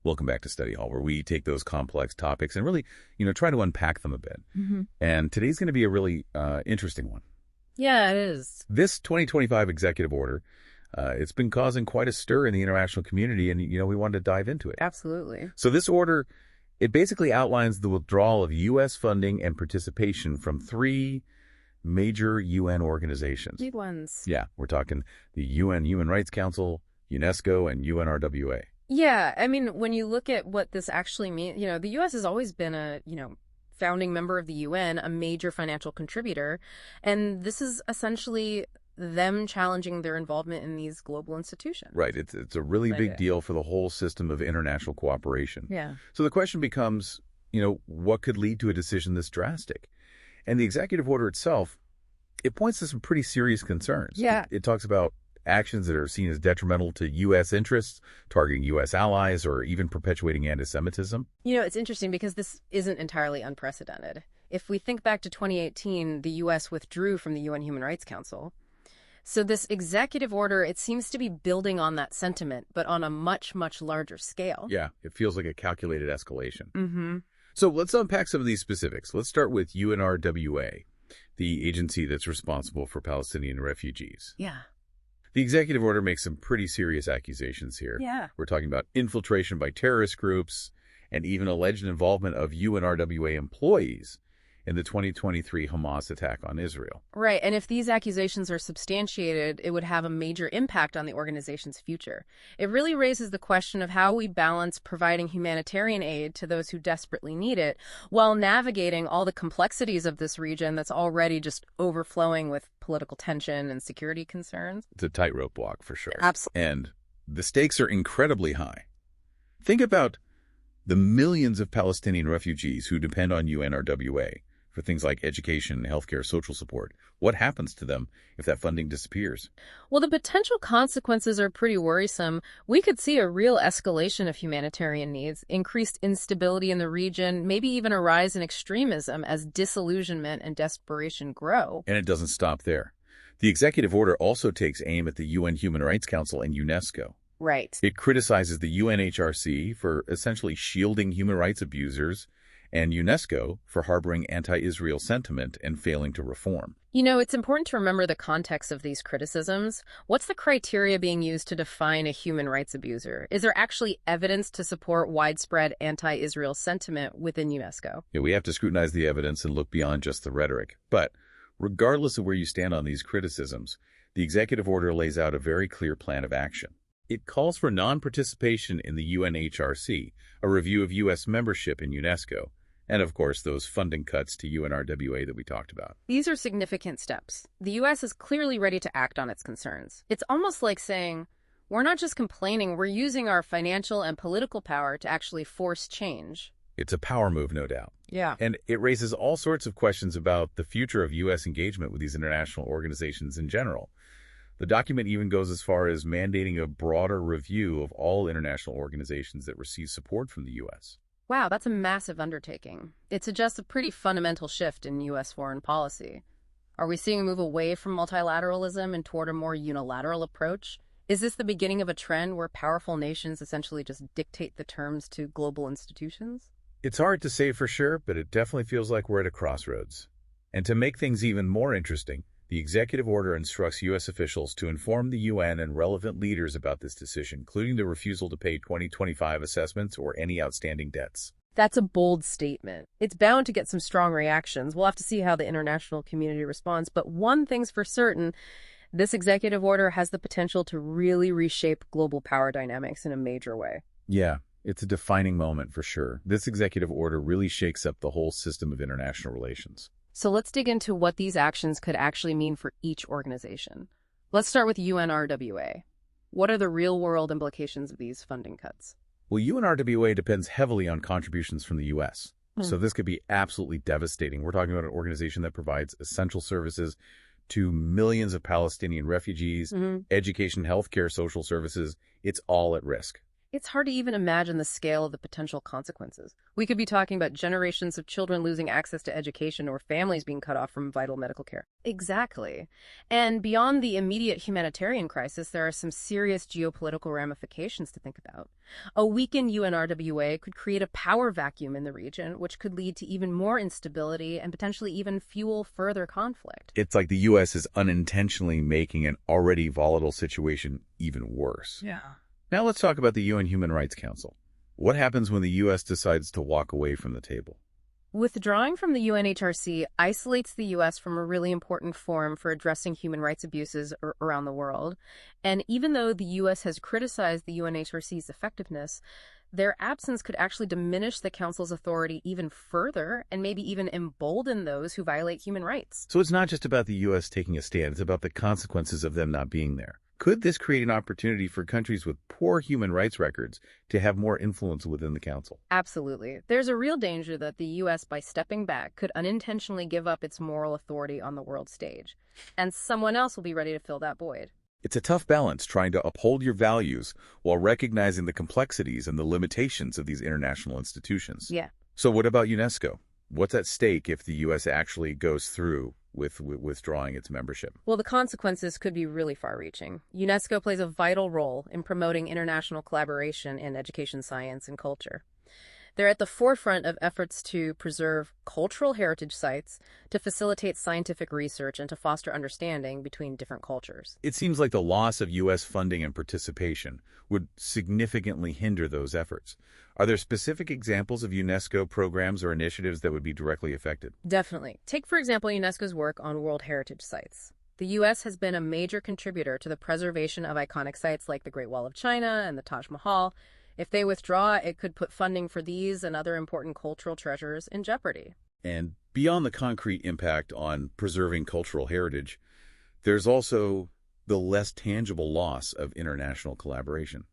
Welcome back to Study Hall, where we take those complex topics and really, try to unpack them a bit. And today's going to be a really interesting one. Yeah, it is. This 2025 executive order, it's been causing quite a stir in the international community, and, we wanted to dive into it. Absolutely. So this order, it basically outlines the withdrawal of U.S. funding and participation from 3 major UN organizations. Big ones. Yeah, we're talking the UN Human Rights Council, UNESCO, and UNRWA. Yeah, I mean, when you look at what this actually means, the U.S. has always been a, founding member of the UN, a major financial contributor, and this is essentially them challenging their involvement in these global institutions. Right. It's a really big deal for the whole system of international cooperation. Yeah. So the question becomes, what could lead to a decision this drastic? And the executive order itself, it points to some pretty serious concerns. Yeah. It talks about actions that are seen as detrimental to U.S. interests, targeting U.S. allies, or even perpetuating anti-Semitism. It's interesting because this isn't entirely unprecedented. If we think back to 2018, the U.S. withdrew from the UN Human Rights Council. So this executive order, it seems to be building on that sentiment, but on a much, much larger scale. Yeah, it feels like a calculated escalation. Mm-hmm. So let's unpack some of these specifics. Let's start with UNRWA, the agency that's responsible for Palestinian refugees. Yeah. The executive order makes some pretty serious accusations here. Yeah. We're talking about infiltration by terrorist groups and even alleged involvement of UNRWA employees in the 2023 Hamas attack on Israel. Right, and if these accusations are substantiated, it would have a major impact on the organization's future. It really raises the question of how we balance providing humanitarian aid to those who desperately need it while navigating all the complexities of this region that's already just overflowing with political tension and security concerns. It's a tightrope walk for sure. Absolutely. And the stakes are incredibly high. Think about the millions of Palestinian refugees who depend on UNRWA for things like education, healthcare, social support. What happens to them if that funding disappears? Well, the potential consequences are pretty worrisome. We could see a real escalation of humanitarian needs, increased instability in the region, maybe even a rise in extremism as disillusionment and desperation grow. And it doesn't stop there. The executive order also takes aim at the UN Human Rights Council and UNESCO. Right. It criticizes the UNHRC for essentially shielding human rights abusers and UNESCO for harboring anti-Israel sentiment and failing to reform. It's important to remember the context of these criticisms. What's the criteria being used to define a human rights abuser? Is there actually evidence to support widespread anti-Israel sentiment within UNESCO? Yeah, we have to scrutinize the evidence and look beyond just the rhetoric. But regardless of where you stand on these criticisms, the executive order lays out a very clear plan of action. It calls for non-participation in the UNHRC, a review of U.S. membership in UNESCO, and, of course, those funding cuts to UNRWA that we talked about. These are significant steps. The U.S. is clearly ready to act on its concerns. It's almost like saying, we're not just complaining, we're using our financial and political power to actually force change. It's a power move, no doubt. Yeah. And it raises all sorts of questions about the future of U.S. engagement with these international organizations in general. The document even goes as far as mandating a broader review of all international organizations that receive support from the U.S. Wow, that's a massive undertaking. It suggests a pretty fundamental shift in U.S. foreign policy. Are we seeing a move away from multilateralism and toward a more unilateral approach? Is this the beginning of a trend where powerful nations essentially just dictate the terms to global institutions? It's hard to say for sure, but it definitely feels like we're at a crossroads. And to make things even more interesting, the executive order instructs U.S. officials to inform the UN and relevant leaders about this decision, including the refusal to pay 2025 assessments or any outstanding debts. That's a bold statement. It's bound to get some strong reactions. We'll have to see how the international community responds. But one thing's for certain, this executive order has the potential to really reshape global power dynamics in a major way. Yeah, it's a defining moment for sure. This executive order really shakes up the whole system of international relations. So let's dig into what these actions could actually mean for each organization. Let's start with UNRWA. What are the real-world implications of these funding cuts? Well, UNRWA depends heavily on contributions from the U.S., so this could be absolutely devastating. We're talking about an organization that provides essential services to millions of Palestinian refugees, education, healthcare, social services. It's all at risk. It's hard to even imagine the scale of the potential consequences. We could be talking about generations of children losing access to education or families being cut off from vital medical care. Exactly. And beyond the immediate humanitarian crisis, there are some serious geopolitical ramifications to think about. A weakened UNRWA could create a power vacuum in the region, which could lead to even more instability and potentially even fuel further conflict. It's like the U.S. is unintentionally making an already volatile situation even worse. Yeah. Now let's talk about the UN Human Rights Council. What happens when the U.S. decides to walk away from the table? Withdrawing from the UNHRC isolates the U.S. from a really important forum for addressing human rights abuses around the world. And even though the U.S. has criticized the UNHRC's effectiveness, their absence could actually diminish the Council's authority even further and maybe even embolden those who violate human rights. So it's not just about the U.S. taking a stand, it's about the consequences of them not being there. Could this create an opportunity for countries with poor human rights records to have more influence within the Council? Absolutely. There's a real danger that the U.S., by stepping back, could unintentionally give up its moral authority on the world stage, and someone else will be ready to fill that void. It's a tough balance trying to uphold your values while recognizing the complexities and the limitations of these international institutions. Yeah. So what about UNESCO? What's at stake if the U.S. actually goes through with withdrawing its membership? Well, the consequences could be really far-reaching. UNESCO plays a vital role in promoting international collaboration in education, science, and culture. They're at the forefront of efforts to preserve cultural heritage sites, to facilitate scientific research, and to foster understanding between different cultures. It seems like the loss of U.S. funding and participation would significantly hinder those efforts. Are there specific examples of UNESCO programs or initiatives that would be directly affected? Definitely. Take, for example, UNESCO's work on World Heritage Sites. The U.S. has been a major contributor to the preservation of iconic sites like the Great Wall of China and the Taj Mahal. If they withdraw, it could put funding for these and other important cultural treasures in jeopardy. And beyond the concrete impact on preserving cultural heritage, there's also the less tangible loss of international collaboration.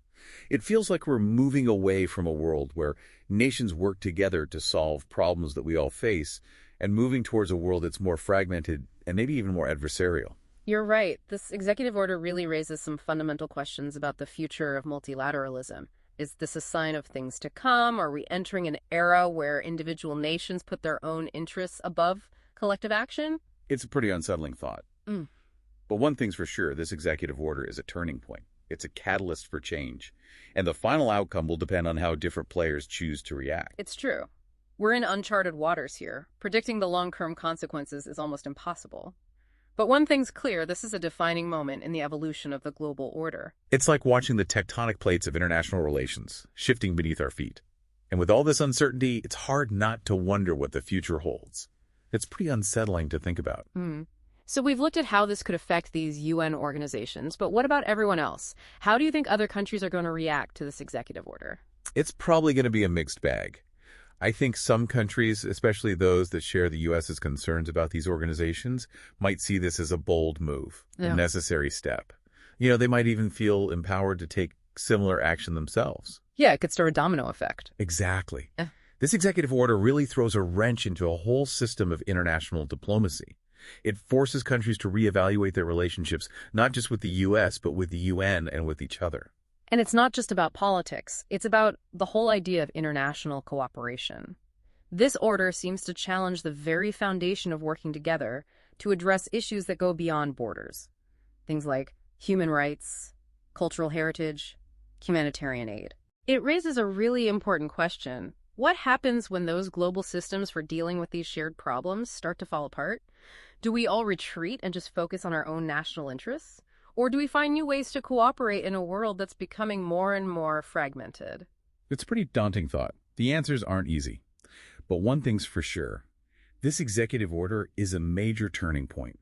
It feels like we're moving away from a world where nations work together to solve problems that we all face and moving towards a world that's more fragmented and maybe even more adversarial. You're right. This executive order really raises some fundamental questions about the future of multilateralism. Is this a sign of things to come? Are we entering an era where individual nations put their own interests above collective action? It's a pretty unsettling thought. But one thing's for sure, this executive order is a turning point. It's a catalyst for change. And the final outcome will depend on how different players choose to react. It's true. We're in uncharted waters here. Predicting the long-term consequences is almost impossible. But one thing's clear, this is a defining moment in the evolution of the global order. It's like watching the tectonic plates of international relations shifting beneath our feet. And with all this uncertainty, it's hard not to wonder what the future holds. It's pretty unsettling to think about. So we've looked at how this could affect these UN organizations, but what about everyone else? How do you think other countries are going to react to this executive order? It's probably going to be a mixed bag. I think some countries, especially those that share the U.S.'s concerns about these organizations, might see this as a bold move, a necessary step. They might even feel empowered to take similar action themselves. Yeah, it could start a domino effect. Exactly. This executive order really throws a wrench into a whole system of international diplomacy. It forces countries to reevaluate their relationships, not just with the U.S., but with the UN and with each other. And it's not just about politics. It's about the whole idea of international cooperation. This order seems to challenge the very foundation of working together to address issues that go beyond borders. Things like human rights, cultural heritage, humanitarian aid. It raises a really important question. What happens when those global systems for dealing with these shared problems start to fall apart? Do we all retreat and just focus on our own national interests? Or do we find new ways to cooperate in a world that's becoming more and more fragmented? It's a pretty daunting thought. The answers aren't easy. But one thing's for sure. This executive order is a major turning point.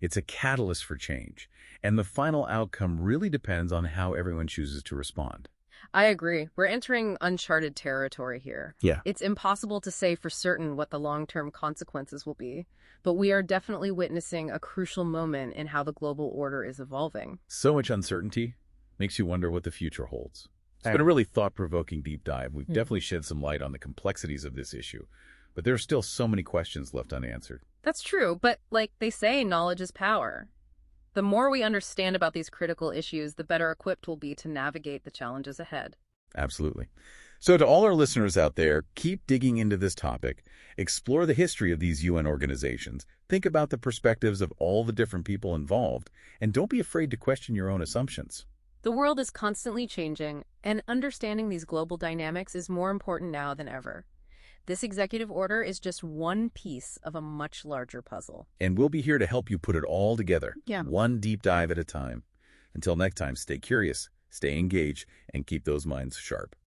It's a catalyst for change. And the final outcome really depends on how everyone chooses to respond. I agree. We're entering uncharted territory here. Yeah. It's impossible to say for certain what the long-term consequences will be, but we are definitely witnessing a crucial moment in how the global order is evolving. So much uncertainty makes you wonder what the future holds. It's been a really thought-provoking deep dive. We've definitely shed some light on the complexities of this issue, but there are still so many questions left unanswered. That's true, but like they say, knowledge is power. The more we understand about these critical issues, the better equipped we'll be to navigate the challenges ahead. Absolutely. So to all our listeners out there, keep digging into this topic. Explore the history of these UN organizations. Think about the perspectives of all the different people involved. And don't be afraid to question your own assumptions. The world is constantly changing, and understanding these global dynamics is more important now than ever. This executive order is just one piece of a much larger puzzle. And we'll be here to help you put it all together, Yeah. one deep dive at a time. Until next time, stay curious, stay engaged, and keep those minds sharp.